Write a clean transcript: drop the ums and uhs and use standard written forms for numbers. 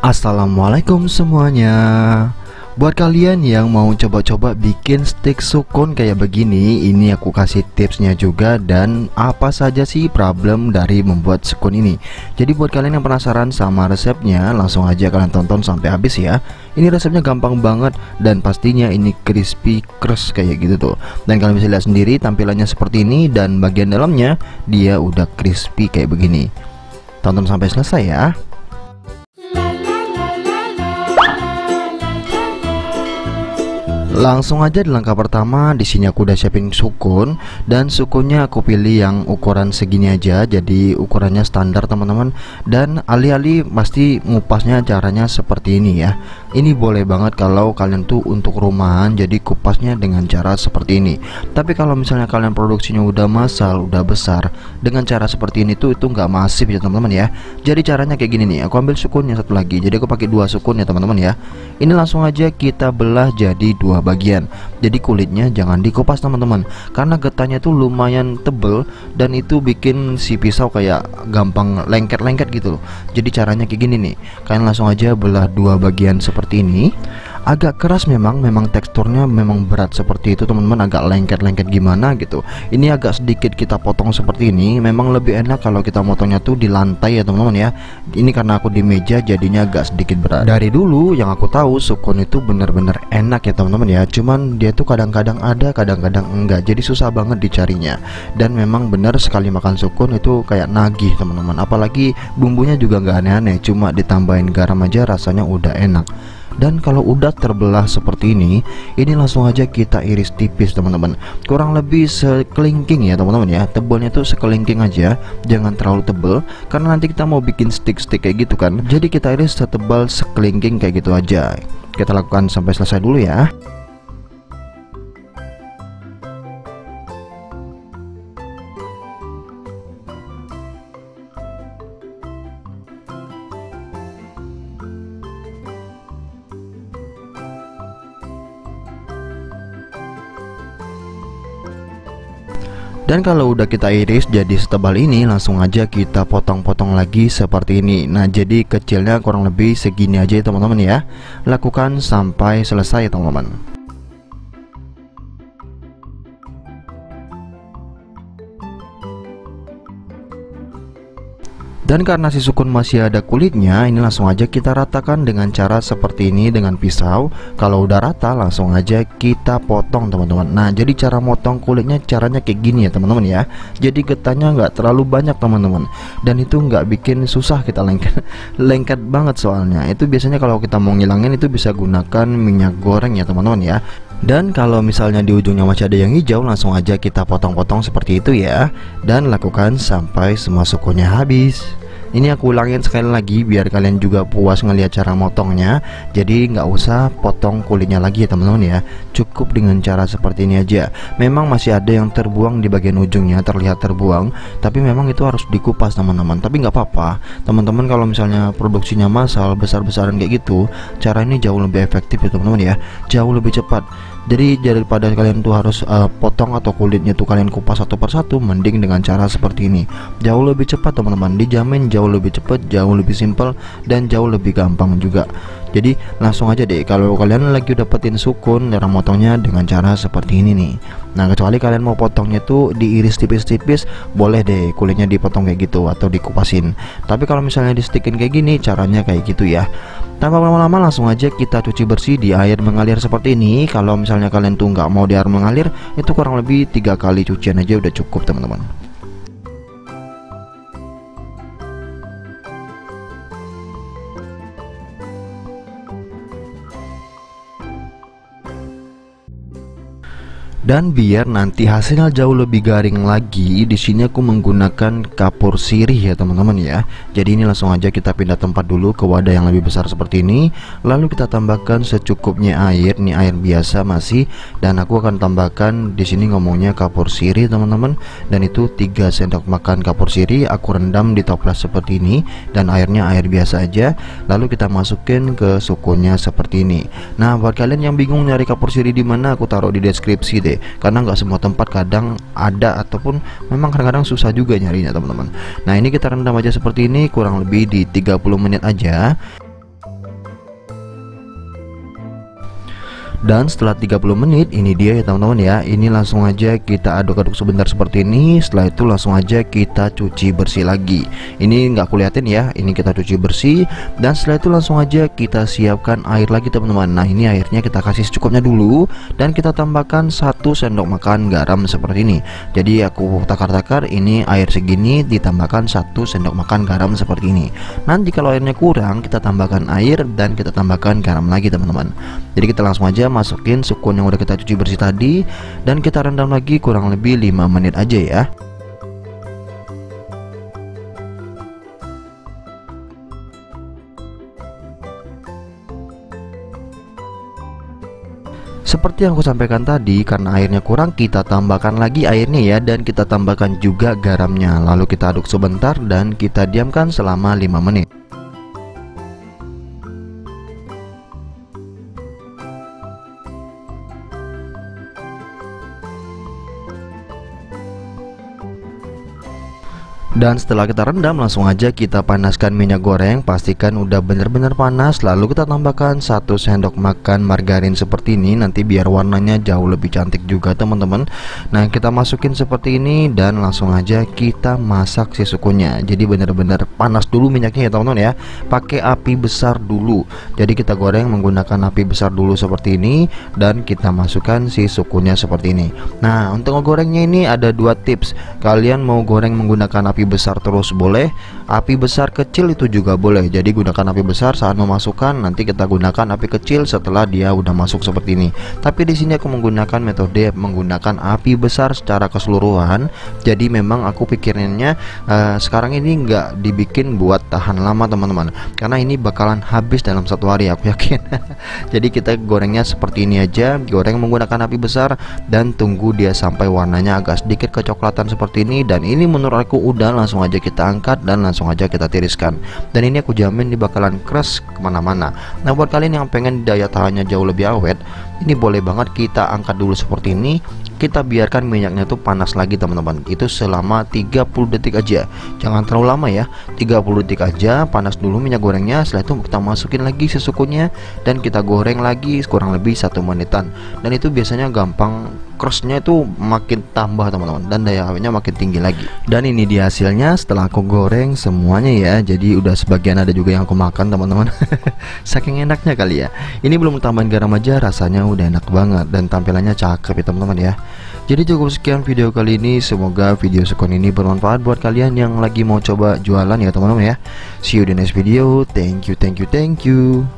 Assalamualaikum semuanya. Buat kalian yang mau coba-coba bikin stick sukun kayak begini, ini aku kasih tipsnya juga dan apa saja sih problem dari membuat sukun ini. Jadi buat kalian yang penasaran sama resepnya, langsung aja kalian tonton sampai habis ya. Ini resepnya gampang banget dan pastinya ini crispy crust kayak gitu tuh. Dan kalian bisa lihat sendiri tampilannya seperti ini dan bagian dalamnya dia udah crispy kayak begini. Tonton sampai selesai ya. Langsung aja di langkah pertama, di sini aku udah siapin sukun dan sukunnya aku pilih yang ukuran segini aja, jadi ukurannya standar teman-teman. Dan alih-alih pasti ngupasnya caranya seperti ini ya. Ini boleh banget kalau kalian tuh untuk rumahan, jadi kupasnya dengan cara seperti ini. Tapi kalau misalnya kalian produksinya udah massal, udah besar, dengan cara seperti ini tuh itu nggak masif ya teman-teman ya. Jadi caranya kayak gini nih, aku ambil sukunnya satu lagi, jadi aku pakai dua sukun ya teman-teman ya. Ini langsung aja kita belah jadi dua bagian. Jadi kulitnya jangan dikupas teman-teman, karena getahnya tuh lumayan tebel dan itu bikin si pisau kayak gampang lengket-lengket gitu loh. Jadi caranya kayak gini nih, kalian langsung aja belah dua bagian seperti ini. Agak keras memang teksturnya memang berat seperti itu teman-teman, agak lengket-lengket gimana gitu. Ini agak sedikit kita potong seperti ini. Memang lebih enak kalau kita motongnya tuh di lantai ya teman-teman ya. Ini karena aku di meja jadinya agak sedikit berat. Dari dulu yang aku tahu sukun itu bener-bener enak ya teman-teman ya. Cuman dia tuh kadang-kadang ada, kadang-kadang enggak. Jadi susah banget dicarinya. Dan memang bener sekali makan sukun itu kayak nagih teman-teman. Apalagi bumbunya juga nggak aneh-aneh, cuma ditambahin garam aja rasanya udah enak. Dan kalau udah terbelah seperti ini langsung aja kita iris tipis teman-teman, kurang lebih sekelingking ya teman-teman ya. Tebalnya tuh sekelingking aja, jangan terlalu tebel karena nanti kita mau bikin stick-stick kayak gitu kan. Jadi kita iris setebal sekelingking kayak gitu aja. Kita lakukan sampai selesai dulu ya. Dan kalau udah kita iris jadi setebal ini, langsung aja kita potong-potong lagi seperti ini. Nah jadi kecilnya kurang lebih segini aja ya teman-teman ya. Lakukan sampai selesai teman-teman. Dan karena si sukun masih ada kulitnya, ini langsung aja kita ratakan dengan cara seperti ini dengan pisau. Kalau udah rata langsung aja kita potong teman-teman. Nah jadi cara motong kulitnya caranya kayak gini ya teman-teman ya. Jadi getahnya nggak terlalu banyak teman-teman, dan itu nggak bikin susah kita lengket lengket banget soalnya. Itu biasanya kalau kita mau ngilangin itu bisa gunakan minyak goreng ya teman-teman ya. Dan kalau misalnya di ujungnya masih ada yang hijau, langsung aja kita potong-potong seperti itu ya. Dan lakukan sampai semua sukunya habis. Ini aku ulangin sekali lagi biar kalian juga puas ngelihat cara motongnya. Jadi nggak usah potong kulitnya lagi ya teman-teman ya. Cukup dengan cara seperti ini aja. Memang masih ada yang terbuang di bagian ujungnya, terlihat terbuang, tapi memang itu harus dikupas teman-teman. Tapi nggak apa-apa teman-teman, kalau misalnya produksinya massal besar-besaran kayak gitu, cara ini jauh lebih efektif ya teman-teman ya. Jauh lebih cepat. Jadi daripada kalian tuh harus potong atau kulitnya tuh kalian kupas satu persatu, mending dengan cara seperti ini. Jauh lebih cepat teman-teman, dijamin jauh lebih cepat, jauh lebih simpel, dan jauh lebih gampang juga. Jadi langsung aja deh kalau kalian lagi dapetin sukun, cara motongnya dengan cara seperti ini nih. Nah kecuali kalian mau potongnya tuh diiris tipis-tipis, boleh deh kulitnya dipotong kayak gitu atau dikupasin. Tapi kalau misalnya di stickin kayak gini, caranya kayak gitu ya. Tanpa lama-lama langsung aja kita cuci bersih di air mengalir seperti ini. Kalau misalnya kalian tuh nggak mau di air mengalir, itu kurang lebih 3 kali cucian aja udah cukup teman-teman. Dan biar nanti hasilnya jauh lebih garing lagi, di sini aku menggunakan kapur sirih ya teman-teman ya. Jadi ini langsung aja kita pindah tempat dulu ke wadah yang lebih besar seperti ini. Lalu kita tambahkan secukupnya air, nih air biasa masih. Dan aku akan tambahkan di sini ngomongnya kapur sirih teman-teman. Dan itu 3 sendok makan kapur sirih, aku rendam di toples seperti ini. Dan airnya air biasa aja. Lalu kita masukin ke sukunnya seperti ini. Nah buat kalian yang bingung nyari kapur sirih di mana, aku taruh di deskripsi deh. Karena nggak semua tempat kadang ada ataupun memang kadang-kadang susah juga nyarinya teman-teman. Nah ini kita rendam aja seperti ini kurang lebih di 30 menit aja. Dan setelah 30 menit ini dia ya teman-teman ya. Ini langsung aja kita aduk-aduk sebentar seperti ini. Setelah itu langsung aja kita cuci bersih lagi. Ini nggak kulihatin ya, ini kita cuci bersih. Dan setelah itu langsung aja kita siapkan air lagi teman-teman. Nah ini airnya kita kasih secukupnya dulu. Dan kita tambahkan 1 sendok makan garam seperti ini. Jadi aku takar-takar, ini air segini ditambahkan 1 sendok makan garam seperti ini. Nanti kalau airnya kurang kita tambahkan air dan kita tambahkan garam lagi teman-teman. Jadi kita langsung aja masukin sukun yang udah kita cuci bersih tadi dan kita rendam lagi kurang lebih 5 menit aja ya. Seperti yang aku sampaikan tadi, karena airnya kurang kita tambahkan lagi airnya ya, dan kita tambahkan juga garamnya. Lalu kita aduk sebentar dan kita diamkan selama 5 menit. Dan setelah kita rendam langsung aja kita panaskan minyak goreng. Pastikan udah bener-bener panas. Lalu kita tambahkan 1 sendok makan margarin seperti ini. Nanti biar warnanya jauh lebih cantik juga teman-teman. Nah kita masukin seperti ini dan langsung aja kita masak si sukunya. Jadi bener-bener panas dulu minyaknya ya teman-teman ya. Pakai api besar dulu. Jadi kita goreng menggunakan api besar dulu seperti ini. Dan kita masukkan si sukunya seperti ini. Nah untuk ngegorengnya ini ada 2 tips. Kalian mau goreng menggunakan api besar terus boleh, api besar kecil itu juga boleh. Jadi gunakan api besar saat memasukkan, nanti kita gunakan api kecil setelah dia udah masuk seperti ini. Tapi di sini aku menggunakan metode menggunakan api besar secara keseluruhan. Jadi memang aku pikirannya sekarang ini nggak dibikin buat tahan lama teman-teman, karena ini bakalan habis dalam 1 hari aku yakin. Jadi kita gorengnya seperti ini aja, goreng menggunakan api besar dan tunggu dia sampai warnanya agak sedikit kecoklatan seperti ini. Dan ini menurut aku udah, langsung aja kita angkat dan langsung aja kita tiriskan. Dan ini aku jamin ini bakalan crush kemana-mana. Nah buat kalian yang pengen daya tahannya jauh lebih awet, ini boleh banget kita angkat dulu seperti ini. Kita biarkan minyaknya tuh panas lagi teman-teman. Itu selama 30 detik aja. Jangan terlalu lama ya. 30 detik aja, panas dulu minyak gorengnya. Setelah itu kita masukin lagi susukunya dan kita goreng lagi kurang lebih 1 menitan. Dan itu biasanya gampang crushnya itu makin tambah teman-teman, dan daya awetnya makin tinggi lagi. Dan ini dia hasilnya setelah aku goreng semuanya ya. Jadi udah sebagian ada juga yang aku makan teman-teman. Saking enaknya kali ya. Ini belum tambahin garam aja rasanya udah enak banget dan tampilannya cakep ya teman-teman ya. Jadi cukup sekian video kali ini. Semoga video sukun ini bermanfaat buat kalian yang lagi mau coba jualan ya teman-teman ya. See you di next video. Thank you.